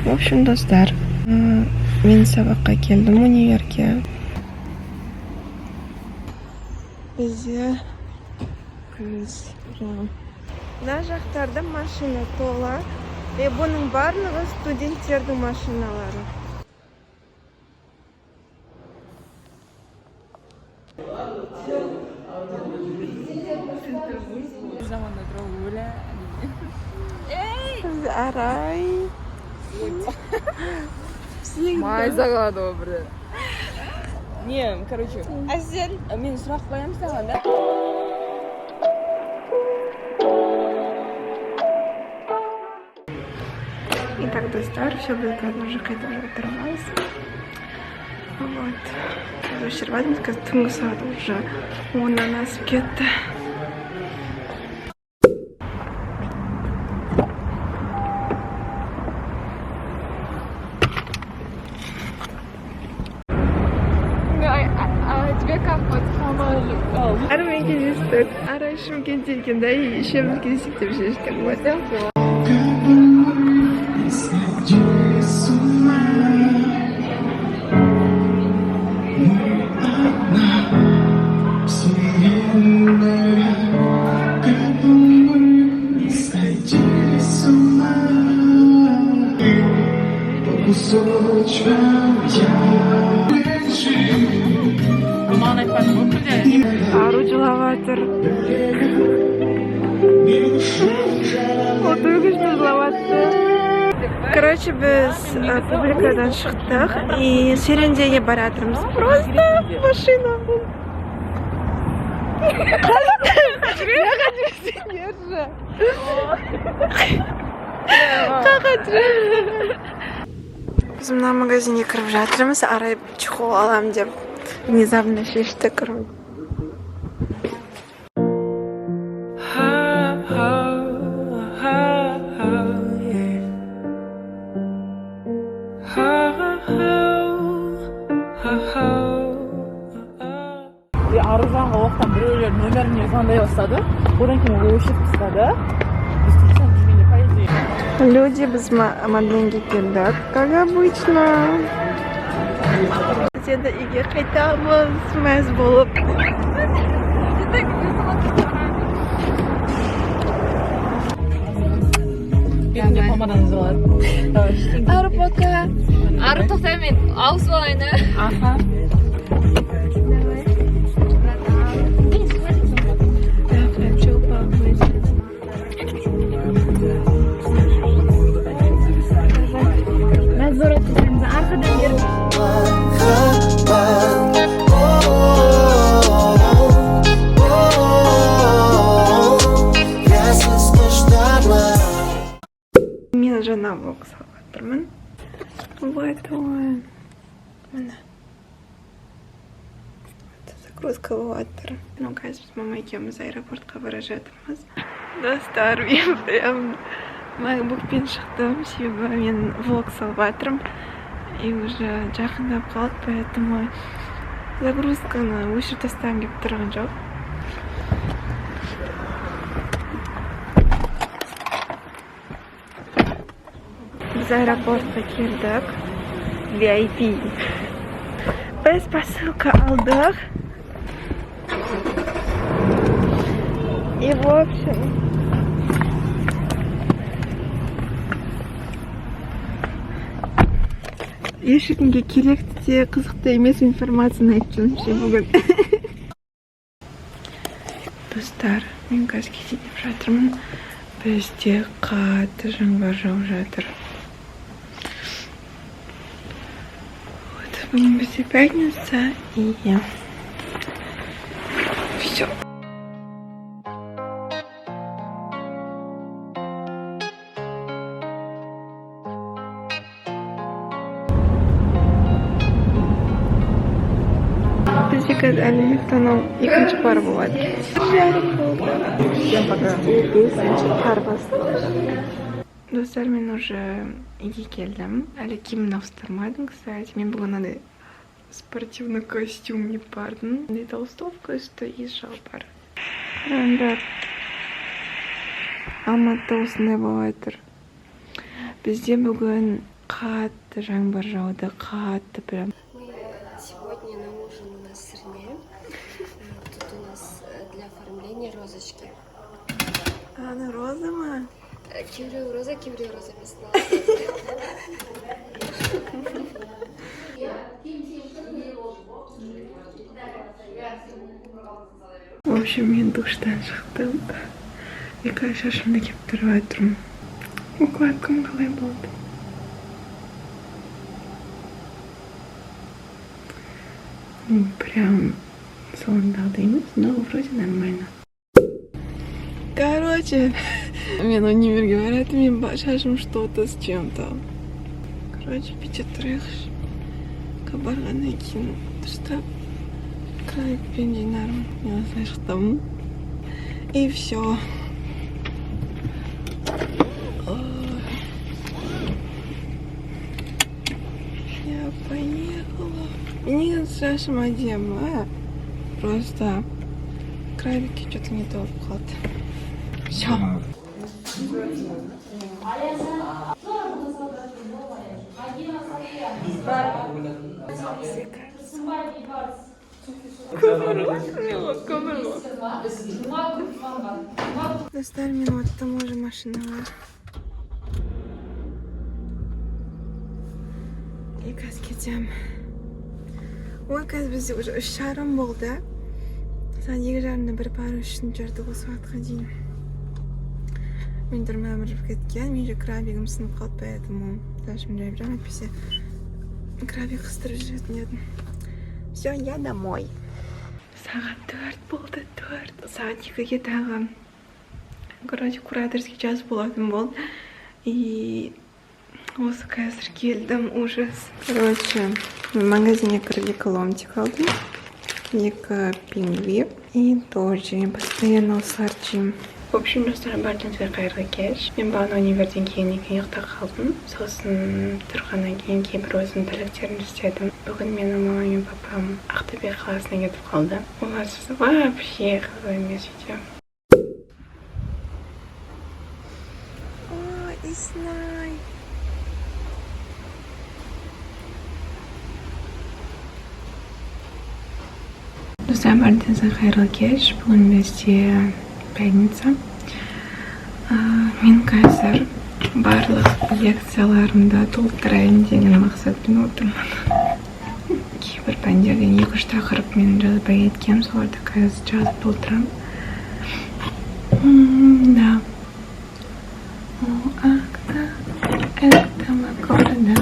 В общем, достар, мен сабаққа келдім универге. Бізде күз. Мына жақтарда машина тола. Бұның барлығы студенттердің машиналары. Арай. Майзаға добрый. Не, короче. Азел. Мен сұрақ қоям саған, да? Итак, достар, все будет уже қайтып жатырмыз. Вот. Вечерватымыз, қазір түнгі сағат уже 10-нан асып кетті. Тебе как вот самолет? Армен кездестік. Арай Шымкентте екен, да, и ішеміз кездесік деп шештік. Ару жылаватыр. Отойгышты жылаватыр. Короче, біз публикадан шықтық и Серендеге баратырмыз. Просто машина бұл. Біз мына магазинге кіріп жатырмыз. Арай чехол алам деп внезапно шешті кіріп. Аружанға оқтан біреулер нөміріне звондай бастады. Одан кейін ол өшіп тастады. Біз телефон жүргенде по идее. Люди без модельги келдік, как обычно. Біз енді үйге қайтамыз, мәз болып. Бетінде помадан жазылады. Ару пока. Ару тоқтай мен ауыз болайын. Аха. Мәзбор өткіземіз. Арқадан беріп. Мен жаңа влог салғаттырмын. Вот он. Мына. Загрузка болаттыр. Ну, қазір біз мама екеуміз аэропортқа бара жатырмыз. Достар, мен прям макбукпен шықтым, себебі мен влог салғаттырмын. И уже жақындап қалды, поэтому загрузканы өшіріп тастағым келіп тұрған жоқ. Biz aeroportga keldik. VIP. Biz посылка aldık. И в общем ешкімге керекті де қызықты емес информацияны айтып жүрмін бүгін. Достар, мен қазір кетіп жатырмын. Бізде қатты жаңбыр жауып жатыр. Вот, бүгін бізде пятница и все. Қазір әлеуметтану екінші пар болады. Пар басталды. Достар, мен уже үйге келдім. Әлі киімін ауыстырмадым, кстати. Мен бүгін андай спортивный костюм не бардым. Толстовка үсті и шалбар. Қараңдар. Алматыда осындай болатыр. Бізде бүгін қатты жаңбыр жауды, қатты прям. Сегодня на ужин у нас сырня. Тут у нас для оформления розочки. А, ну роза ма? Киврю роза весна. В общем, мен душтан шықтым. Екі шашымды кеп тұрып жатырмын. Укладкам қалай болды? Прям соңындағыдай емес, но вроде нормально. Короче, мен универге баратым, мен шашым что-то с чем-то. Короче, печатырайықшы. Барғаннан кейін дұрыстап крайпен жинарым. Мен осылай шықтым. И все. Я поехала. Мне шашым әдемі, а? Просто крабики что-то не то вклад. Все. Достар минут, там уже машина. И қазір кетем. Ой, қазір бізде уже 3:30 болды. Сағат 2:30-да бір пары үшін жүрді осы уақытқа дейін. Мен тұрмай жүріп кеткен, мен же крабигім сынып қалды, поэтому даже мен жайып жаңа әйтпесе крабик қыстырып жүретін едім. Все, я домой. Сағат 4 болды, 4. Сағат 2-ге тағы, короче, кураторский час болатын болды. И осы қазір келдім, ужас. Короче, в магазине кірдік ломтик алдым. Екі пингви. И тоже постоянно усарчим. В общем, достар бардыңызға қайырлы кеш. Мен бағана универден кейін ұйықта қалдым. Сосын тұрғаннан кейін кейбір өзім тілектерін істедім. Бүгін менің мамам мен папам Ақтөбе қаласына кетіп қалды. Оларсыз вообще қалай емес үйде. О, Иснай! Достар бардыңызға қайырлы кеш. Бүгін бізде пятница. Мен қазір барлық лекцияларымды толықтырайын деген мақсатпен отырмын. Кейбір пәндерден 2-3 тақырып мен жазбай кеткенмін, соларды қазір жазып толтырамын. Да. Это города.